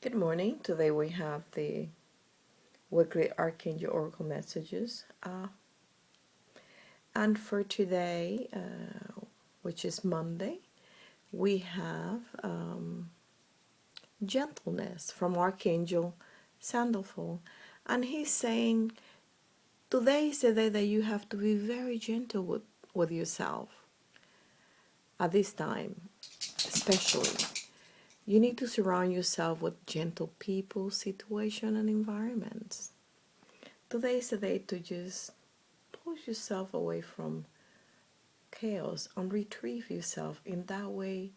Good morning. Today we have the weekly Archangel Oracle messages. And for today, which is Monday, we have gentleness from Archangel Sandalphon. And he's saying, today is the day that you have to be very gentle with yourself. At this time, especially, you need to surround yourself with gentle people, situations, and environments. Today is the day to just push yourself away from chaos and retrieve yourself. In that way,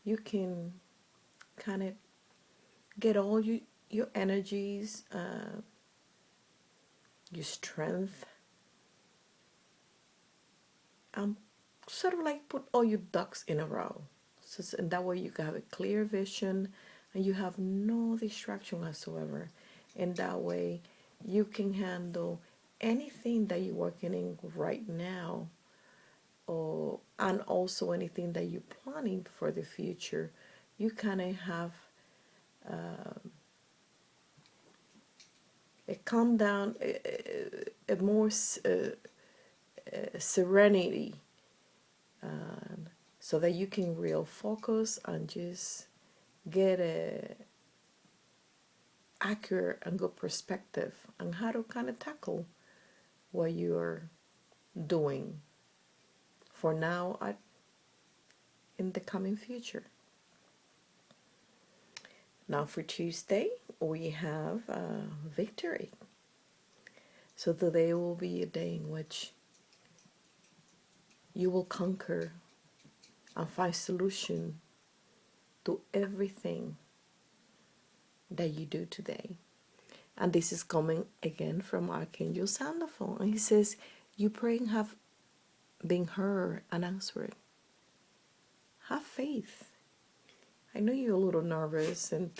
you can kind of get all your energies, your strength, and sort of like put all your ducks in a row. So in that way, you can have a clear vision and you have no distraction whatsoever. In that way, you can handle anything that you're working in right now, and also anything that you're planning for the future. You kind of have a calm down, a more serenity, so that you can real focus and just get a accurate and good perspective on how to kind of tackle what you're doing for now in the coming future. Now for Tuesday, we have victory. So today will be a day in which you will conquer and find solution to everything that you do today. And this is coming again from Archangel Sandalphon. And he says, you praying have been heard and answered. Have faith. I know you're a little nervous and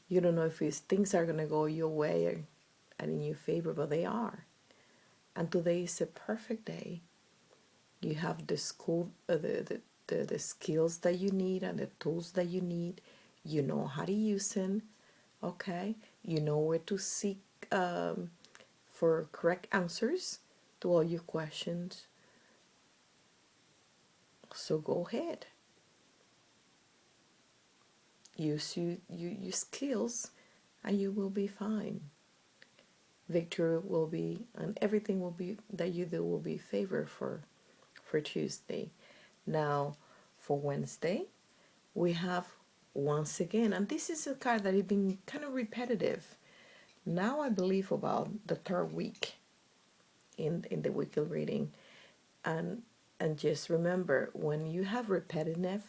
you don't know if things are going to go your way and in your favor, but they are. And today is a perfect day. You have the skills that you need and the tools that you need. You know how to use them, okay? You know where to seek for correct answers to all your questions. So go ahead. Use your skills and you will be fine. Victory will be, and everything will be that you do will be favored for Tuesday. Now, for Wednesday, we have once again, and this is a card that has been kind of repetitive. Now I believe about the third week in the weekly reading, and just remember, when you have repetitive,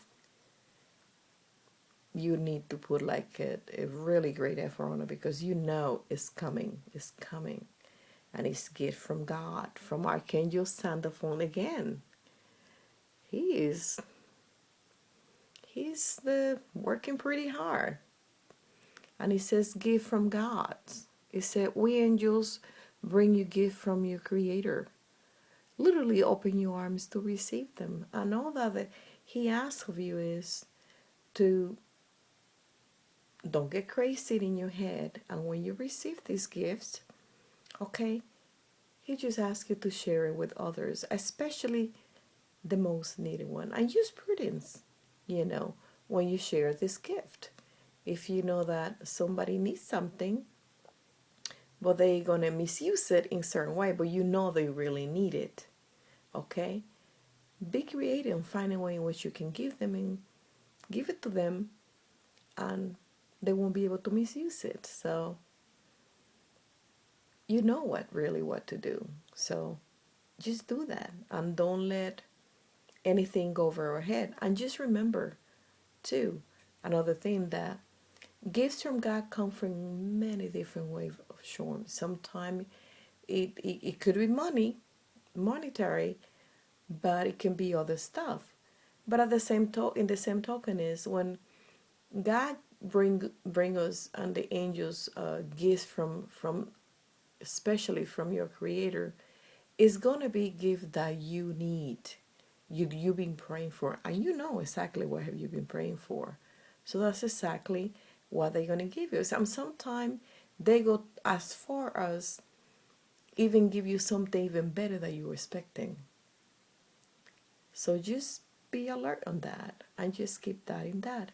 you need to put like a really great effort on it, because you know it's coming, and it's gift from God, from Archangel Sandalphon again. He's working pretty hard, and he says gift from God. He said, we angels bring you gift from your Creator. Literally open your arms to receive them, and all that he asks of you is to don't get crazy in your head. And when you receive these gifts, okay, he just asks you to share it with others, especially the most needy one. And use prudence, when you share this gift. If you know that somebody needs something, but they're going to misuse it in a certain way, but you know they really need it, okay? Be creative and find a way in which you can give it to them, and they won't be able to misuse it. So you know what to do. So just do that, and don't let anything go over your head. And just remember too, another thing, that gifts from God come from many different ways of showing. Sometimes it could be monetary, but it can be other stuff. But at the same in the same token is when God bring us and the angels gifts from especially from your Creator, is gonna be gift that you need. You've been praying for, and you know exactly what have you been praying for. So that's exactly what they're going to give you. Sometimes they go as far as even give you something even better than you were expecting. So just be alert on that and just keep that in that.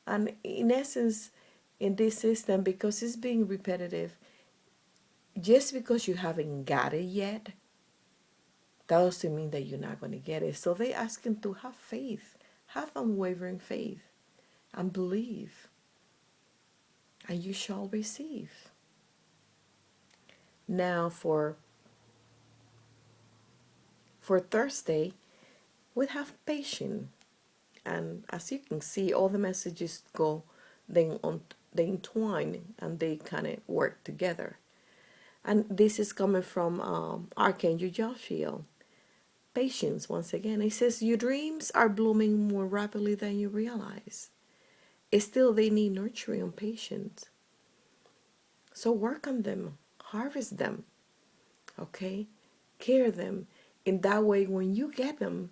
And in essence, in this system, because it's being repetitive, just because you haven't got it yet, that doesn't mean that you're not going to get it. So they asking to have faith, have unwavering faith, and believe, and you shall receive. Now for Thursday, we have patience, and as you can see, all the messages go then on, they entwine and they kind of work together. And this is coming from Archangel Jeremiel. Patience, once again. It says, your dreams are blooming more rapidly than you realize. Still, they need nurturing and patience. So work on them, harvest them, okay? Care them. In that way, when you get them,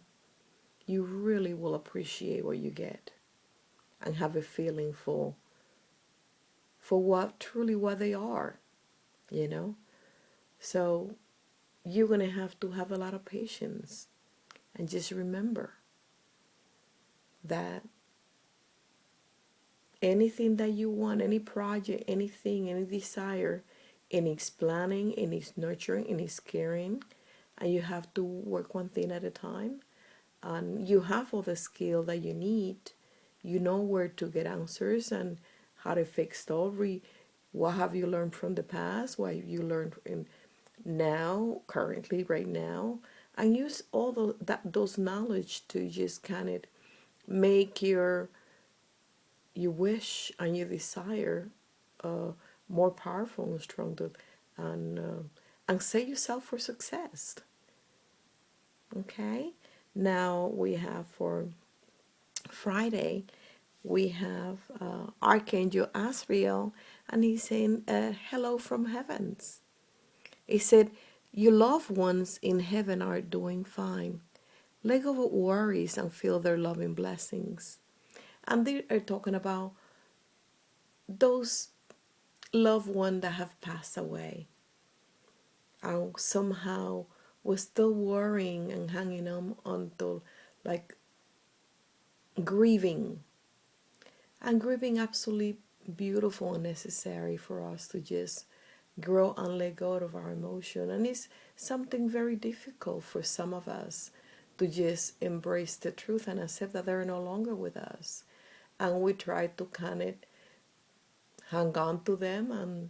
you really will appreciate what you get and have a feeling for what truly what they are, you know? So you're going to have a lot of patience. And just remember that anything that you want, any project, anything, any desire, it needs planning, it needs nurturing, it needs caring, and you have to work one thing at a time. And you have all the skill that you need. You know where to get answers and how to fix stuff. What have you learned from the past? What have you learned in now, currently, right now? And use all those knowledge to just kind of make your wish and your desire more powerful and stronger, and set yourself for success. Okay. Now we have for Friday, we have Archangel Azriel, and he's saying, hello from heavens. He said, your loved ones in heaven are doing fine. Let go of worries and feel their loving blessings. And they are talking about those loved ones that have passed away. And somehow we're still worrying and hanging on until like grieving. And grieving absolutely beautiful and necessary for us to just grow and let go of our emotion. And it's something very difficult for some of us to just embrace the truth and accept that they're no longer with us. And we try to kind of hang on to them and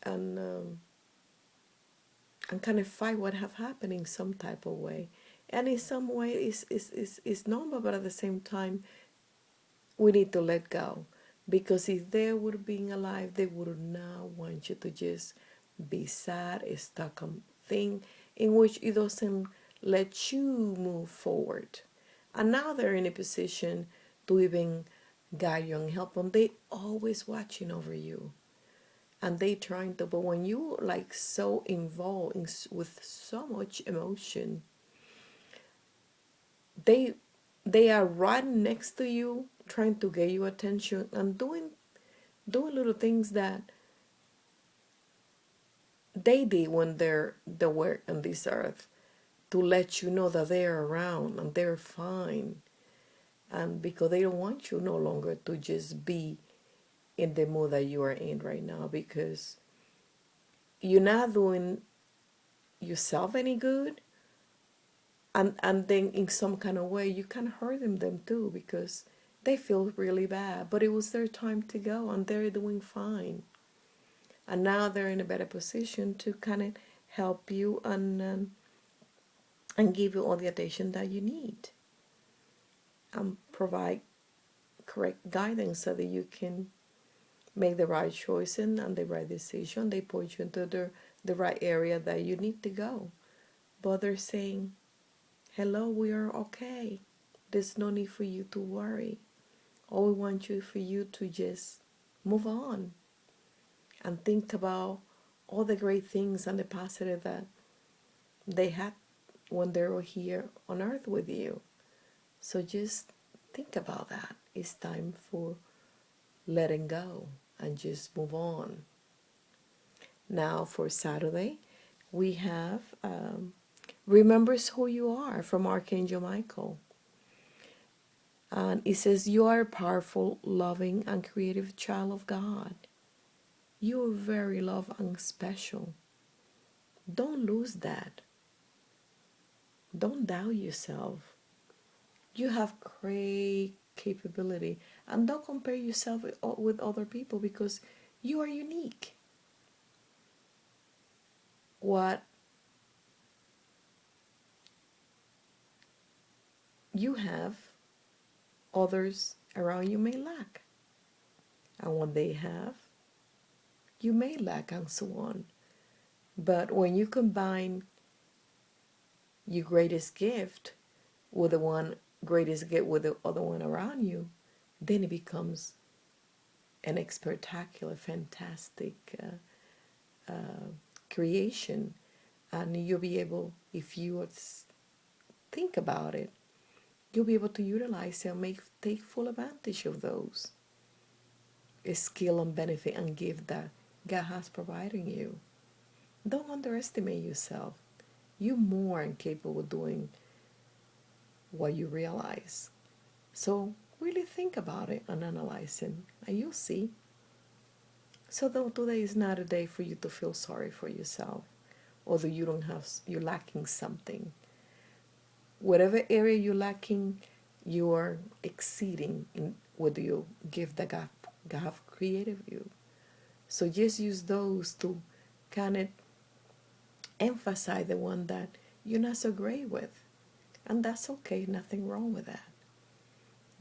um, and kind of fight what have happened in some type of way. And in some way it's normal, but at the same time we need to let go. Because if they would have been alive, they would not want you to just be sad, stuck on thing in which it doesn't let you move forward. And now they're in a position to even guide you and help them. They always watching over you. And they trying to, but when you like so involved with so much emotion, they they are right next to you, trying to get your attention and doing little things that they did when they were on this earth, to let you know that they're around and they're fine, and because they don't want you no longer to just be in the mood that you are in right now, because you're not doing yourself any good, and then in some kind of way you can hurt them too, because they feel really bad, but it was their time to go and they're doing fine, and now they're in a better position to kind of help you and give you all the attention that you need and provide correct guidance so that you can make the right choices and the right decision. They point you into the right area that you need to go. But they're saying, hello, we are okay. There's no need for you to worry. All we want you for you to just move on and think about all the great things and the positive that they had when they were here on earth with you. So just think about that. It's time for letting go and just move on. Now for Saturday, we have Remembers Who You Are from Archangel Michael. And it says, you are a powerful, loving, and creative child of God. You are very loved and special. Don't lose that. Don't doubt yourself. You have great capability. And don't compare yourself with other people, because you are unique. What you have, others around you may lack. And what they have, you may lack, and so on. But when you combine your greatest gift with the one greatest gift with the other one around you, then it becomes an spectacular, fantastic creation. And you'll be able, if you think about it, you'll be able to utilize and take full advantage of those skill and benefit and gift that God has provided you. Don't underestimate yourself. You're more than capable of doing what you realize. So really think about it and analyze it, and you'll see. So though today is not a day for you to feel sorry for yourself, although you're lacking something. Whatever area you're lacking, you are exceeding in with your gift that God have created you. So just use those to kind of emphasize the one that you're not so great with. And that's okay, nothing wrong with that.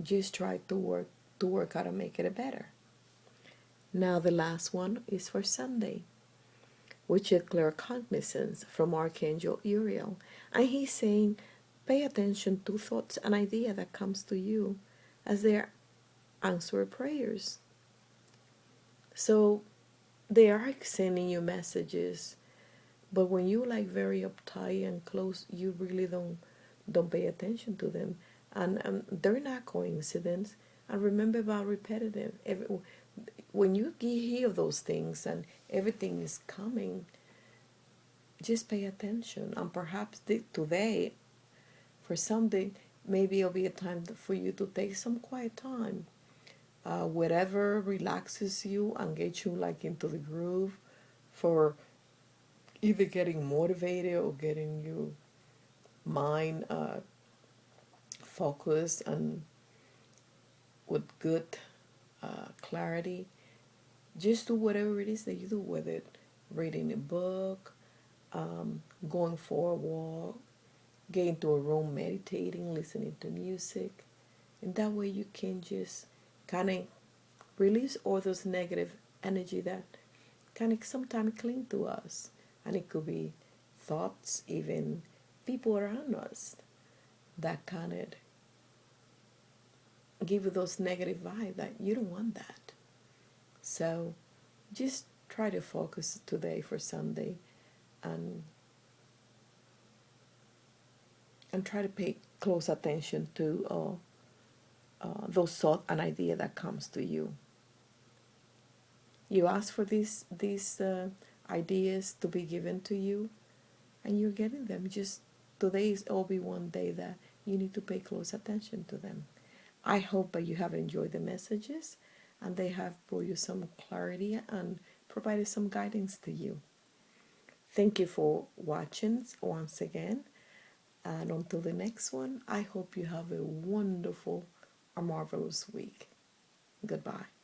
Just try to work out and make it better. Now the last one is for Sunday, which is Claircognizance from Archangel Uriel. And he's saying, pay attention to thoughts and ideas that comes to you as they are answered prayers. So they are sending you messages, but when you like very uptight and close, you really don't pay attention to them, and they're not coincidence. And remember about repetitive. When you hear those things and everything is coming, just pay attention. And perhaps today, for something, maybe it'll be a time for you to take some quiet time. Whatever relaxes you and gets you like into the groove for either getting motivated or getting your mind focused and with good clarity. Just do whatever it is that you do with it. Reading a book, going for a walk, getting to a room, meditating, listening to music. And that way you can just kind of release all those negative energy that kind of sometimes cling to us. And it could be thoughts, even people around us that kind of give you those negative vibes that you don't want that. So just try to focus today for Sunday and try to pay close attention to those thoughts and idea that comes to you. You ask for these ideas to be given to you, and you're getting them. Just today is all be one day that you need to pay close attention to them. I hope that you have enjoyed the messages and they have brought you some clarity and provided some guidance to you. Thank you for watching once again. And until the next one, I hope you have a wonderful, a marvelous week. Goodbye.